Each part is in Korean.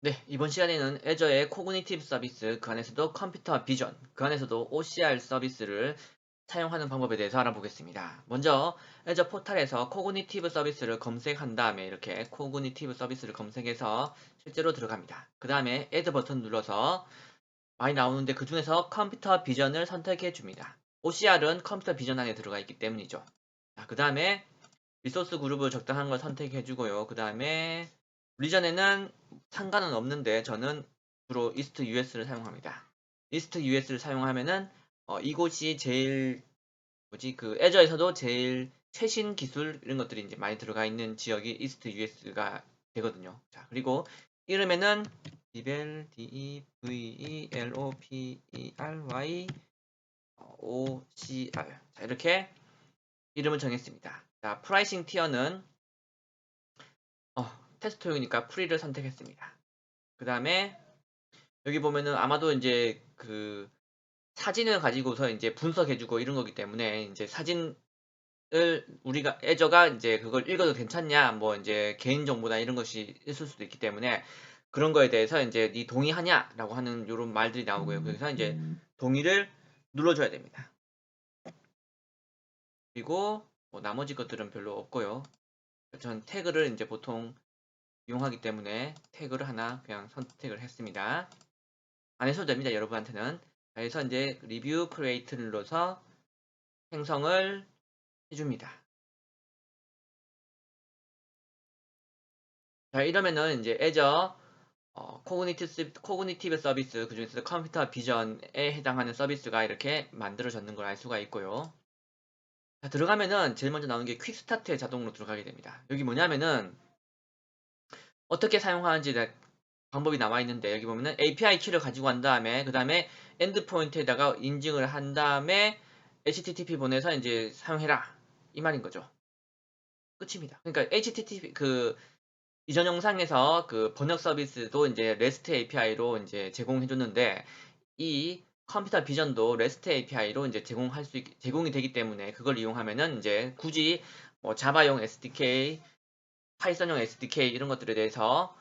네, 이번 시간에는 애저의 코그니티브 서비스, 그 안에서도 컴퓨터 비전, 그 안에서도 OCR 서비스를 사용하는 방법에 대해서 알아보겠습니다. 먼저 애저 포탈에서 코그니티브 서비스를 검색한 다음에 이렇게 코그니티브 서비스를 검색해서 실제로 들어갑니다. 그 다음에 애드 버튼 눌러서 많이 나오는데 그 중에서 컴퓨터 비전을 선택해 줍니다. OCR은 컴퓨터 비전 안에 들어가 있기 때문이죠. 그 다음에 리소스 그룹을 적당한 걸 선택해 주고요. 그 다음에 리전에는 상관은 없는데 저는 주로 이스트 US를 사용합니다. 이스트 US를 사용하면은 이곳이 제일 뭐지 그 애저에서도 제일 최신 기술 이런 것들이 이제 많이 들어가 있는 지역이 이스트 US가 되거든요. 자, 그리고 이름에는 디벨 DEVELOPERY OCR 자, 이렇게 이름을 정했습니다. 자, 프라이싱 티어는 어, 테스트용이니까 프리를 선택했습니다. 그 다음에 여기 보면은 아마도 이제 그 사진을 가지고서 이제 분석해주고 이런 거기 때문에 이제 사진을 우리가 애저가 이제 그걸 읽어도 괜찮냐 뭐 이제 개인 정보나 이런 것이 있을 수도 있기 때문에 그런 거에 대해서 이제 니 동의하냐라고 하는 이런 말들이 나오고요. 그래서 이제 동의를 눌러줘야 됩니다. 그리고 뭐 나머지 것들은 별로 없고요. 전 태그를 이제 보통 이용하기 때문에 태그를 하나 그냥 선택을 했습니다. 안 하셔도 됩니다. 여러분한테는. 그래서 이제 리뷰 크리에이트를 눌러서 생성을 해줍니다. 자, 이러면은 이제 애저 코그니티브 서비스 그중에서 컴퓨터 비전에 해당하는 서비스가 이렇게 만들어졌는 걸 알 수가 있고요. 자, 들어가면은 제일 먼저 나오는 게 퀵 스타트에 자동으로 들어가게 됩니다. 여기 뭐냐면은 어떻게 사용하는지 방법이 나와 있는데 여기 보면은 API 키를 가지고 간 다음에 그 다음에 엔드포인트에다가 인증을 한 다음에 HTTP 보내서 이제 사용해라 이 말인 거죠. 끝입니다. 그러니까 HTTP 그 이전 영상에서 그 번역 서비스도 이제 REST API로 이제 제공해 줬는데 이 컴퓨터 비전도 REST API로 이제 제공이 되기 때문에 그걸 이용하면은 이제 굳이 뭐 자바용 SDK 파이썬용 SDK 이런 것들에 대해서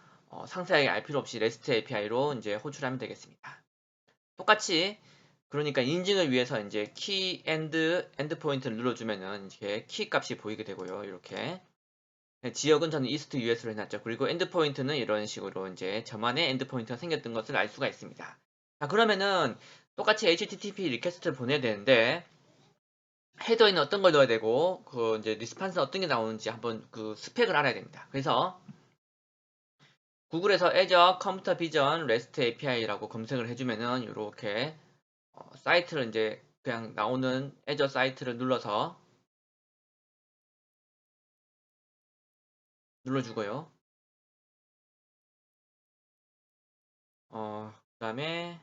상세하게 알 필요 없이 REST API로 이제 호출하면 되겠습니다. 똑같이 그러니까 인증을 위해서 이제 키 엔드 포인트를 눌러주면은 이렇게 키 값이 보이게 되고요. 이렇게 네, 지역은 저는 이스트 US로 해놨죠. 그리고 엔드 포인트는 이런 식으로 이제 저만의 엔드 포인트가 생겼던 것을 알 수가 있습니다. 자, 그러면은 똑같이 HTTP 리퀘스트를 보내야 되는데 헤더에는 어떤 걸 넣어야 되고 그 이제 리스판스는 어떤 게 나오는지 한번 그 스펙을 알아야 됩니다. 그래서 구글에서 애저 컴퓨터 비전 REST API라고 검색을 해주면은 이렇게 사이트를 이제 그냥 나오는 애저 사이트를 눌러주고요. 그다음에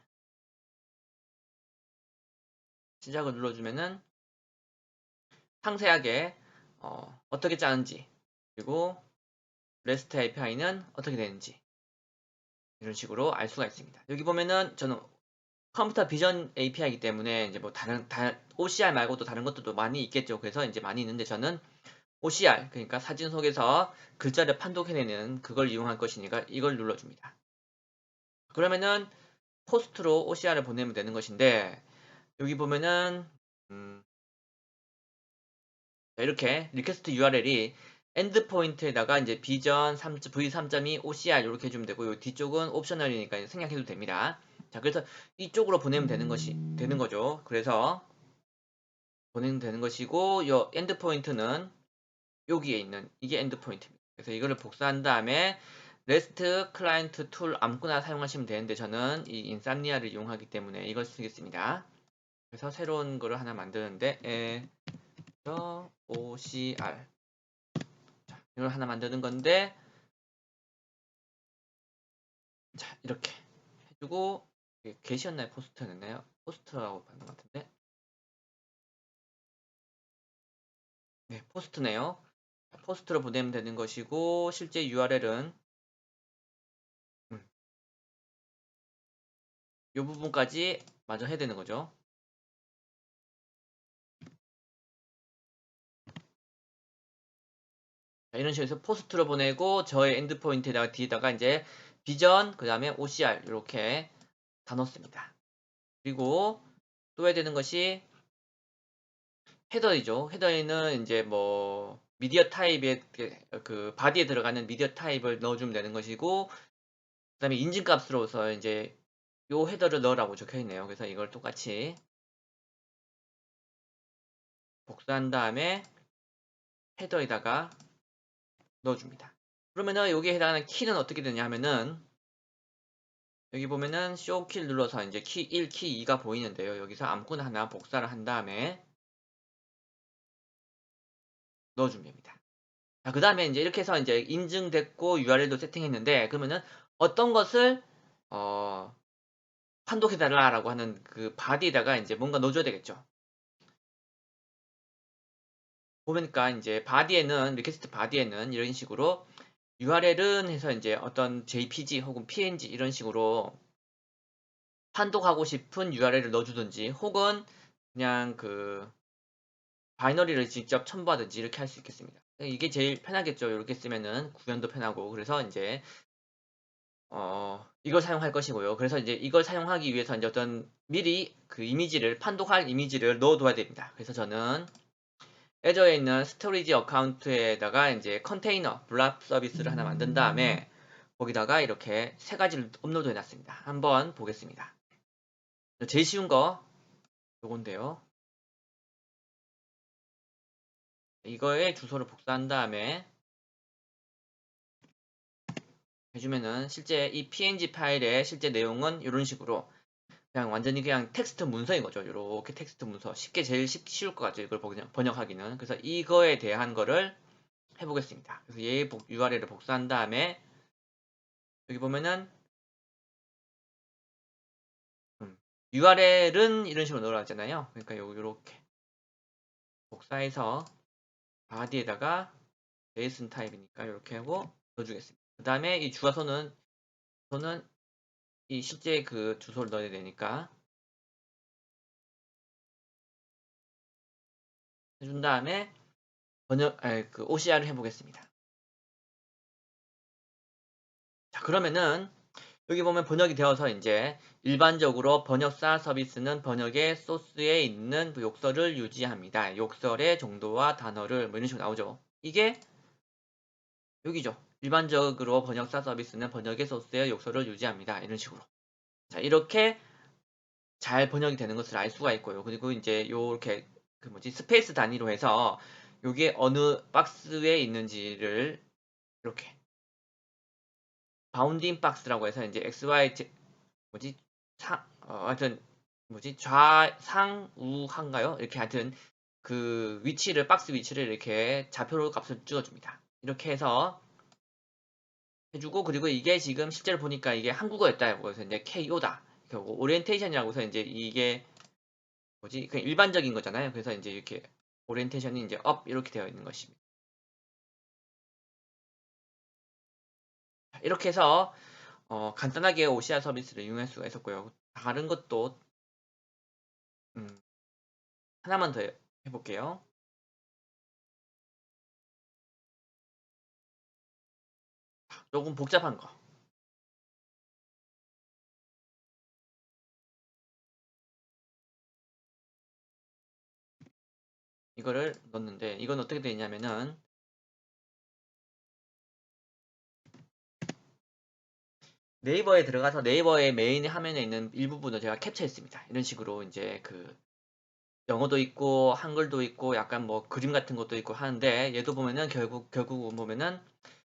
시작을 눌러주면은 상세하게 떻게 짜는지 그리고 REST API는 어떻게 되는지 이런 식으로 알 수가 있습니다. 여기 보면은 저는 컴퓨터 비전 API이기 때문에 이제 뭐 OCR 말고도 다른 것들도 많이 있겠죠. 그래서 이제 많이 있는데 저는 OCR 그러니까 사진 속에서 글자를 판독해내는 그걸 이용할 것이니까 이걸 눌러줍니다. 그러면은 포스트로 OCR을 보내면 되는 것인데 여기 보면은 음, 이렇게 리퀘스트 URL이 엔드포인트에다가 이제 비전 3, v3.2 OCR 이렇게 해주면 되고 요 뒤쪽은 옵셔널이니까 생략해도 됩니다. 자, 그래서 이쪽으로 보내면 되는 거죠. 그래서 보내면 되는 것이고 요 엔드포인트는 여기에 있는 이게 엔드포인트입니다. 그래서 이거를 복사한 다음에 REST 클라이언트 툴 아무거나 사용하시면 되는데 저는 이 인삼니아를 이용하기 때문에 이걸 쓰겠습니다. 그래서 새로운 거를 하나 만드는데 OCR 이걸 하나 만드는 건데 자 이렇게 해주고 게시였나요 포스트였나요? 포스트라고 받는 것 같은데 네 포스트네요. 포스트로 보내면 되는 것이고 실제 URL은 이 부분까지 마저 해야 되는 거죠. 자, 이런 식으로 해서 포스트로 보내고 저의 엔드포인트에다가 뒤에다가 이제 비전, 그 다음에 OCR 이렇게 다 넣습니다. 그리고 또 해야 되는 것이 헤더이죠. 헤더에는 이제 뭐 미디어 타입의 그 바디에 들어가는 미디어 타입을 넣어주면 되는 것이고, 그다음에 인증값으로서 이제 요 헤더를 넣으라고 적혀 있네요. 그래서 이걸 똑같이 복사한 다음에 헤더에다가 넣어줍니다. 그러면은 여기에 해당하는 키는 어떻게 되냐 하면은 여기 보면은 쇼 키를 눌러서 이제 키 1, 키 2가 보이는데요. 여기서 아무거나 하나 복사를 한 다음에 넣어주면 됩니다. 자, 그 다음에 이제 이렇게 해서 이제 인증됐고 URL도 세팅했는데, 그러면은 어떤 것을 어, 판독해달라라고 하는 그 바디에다가 이제 뭔가 넣어줘야 되겠죠. 보니까 이제 바디에는 리퀘스트 바디에는 이런 식으로 URL은 해서 이제 어떤 JPG 혹은 PNG 이런 식으로 판독하고 싶은 URL을 넣어주든지, 혹은 그냥 그 바이너리를 직접 첨부하든지 이렇게 할 수 있겠습니다. 이게 제일 편하겠죠. 이렇게 쓰면은 구현도 편하고. 그래서 이제 이걸 사용할 것이고요. 그래서 이제 이걸 사용하기 위해서 이제 어떤 미리 그 이미지를 판독할 이미지를 넣어둬야 됩니다. 그래서 저는 애저에 있는 스토리지 어카운트에다가 이제 컨테이너 블랍 서비스를 하나 만든 다음에 거기다가 이렇게 세 가지를 업로드 해놨습니다. 한번 보겠습니다. 제일 쉬운 거 요건데요. 이거의 주소를 복사한 다음에 해주면은 실제 이 png 파일의 실제 내용은 이런 식으로 그냥 완전히 그냥 텍스트 문서인 거죠. 이렇게 텍스트 문서. 쉽게 제일 쉬울 것 같죠. 이걸 번역하기는. 그래서 이거에 대한 거를 해보겠습니다. 그래서 얘의 URL을 복사한 다음에 여기 보면은 URL은 이런 식으로 넣으라 했잖아요. 그러니까 요렇게 복사해서 바디에다가 JSON 타입이니까 이렇게 하고 넣어주겠습니다. 그 다음에 이 주소는 저는 이 실제 그 주소를 넣어야 되니까 해준 다음에 그 OCR을 해보겠습니다. 자, 그러면은 여기 보면 번역이 되어서 이제 일반적으로 번역사 서비스는 번역의 소스에 있는 그 욕설을 유지합니다. 욕설의 정도와 단어를 뭐 이런 식으로 나오죠. 이게 여기죠. 일반적으로 번역사 서비스는 번역의 소스에 욕설을 유지합니다. 이런 식으로. 자, 이렇게 잘 번역이 되는 것을 알 수가 있고요. 그리고 이제 요렇게 그 뭐지 스페이스 단위로 해서 요게 어느 박스에 있는지를 이렇게 바운딩 박스라고 해서 이제 XY 뭐지 하여튼 뭐지 좌상우한가요? 이렇게 하여튼 그 위치를 박스 위치를 이렇게 좌표로 값을 찍어줍니다. 이렇게 해서 해주고, 그리고 이게 지금 실제로 보니까 이게 한국어였다고 해서 이제 KO다. 오리엔테이션이라고 해서 이제 이게 뭐지 그냥 일반적인 거잖아요. 그래서 이제 이렇게 오리엔테이션이 이제 업 이렇게 되어 있는 것입니다. 이렇게 해서 간단하게 OCR 서비스를 이용할 수가 있었고요. 다른 것도 음, 하나만 더 해볼게요. 조금 복잡한 거. 이거를 넣었는데 이건 어떻게 되냐면은 네이버에 들어가서 네이버의 메인 화면에 있는 일부분을 제가 캡처했습니다. 이런 식으로 이제 그 영어도 있고 한글도 있고 약간 뭐 그림 같은 것도 있고 하는데, 얘도 보면은 결국 보면은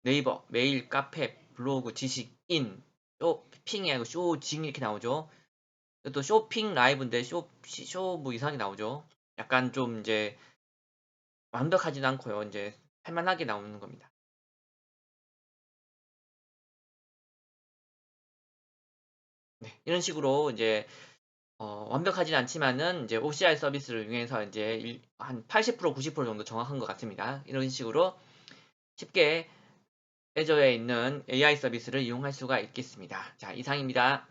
네이버, 메일, 카페, 블로그, 지식, 인, 쇼핑이 아니고 쇼징 이렇게 나오죠. 또 쇼핑 라이브인데 쇼 뭐 이상하게 나오죠. 약간 좀 이제 완벽하진 않고요. 이제 할만하게 나오는 겁니다. 네, 이런 식으로 이제 완벽하진 않지만은 이제 OCR 서비스를 이용해서 이제 한 80% 90% 정도 정확한 것 같습니다. 이런 식으로 쉽게 애저에 있는 AI 서비스를 이용할 수가 있겠습니다. 자, 이상입니다.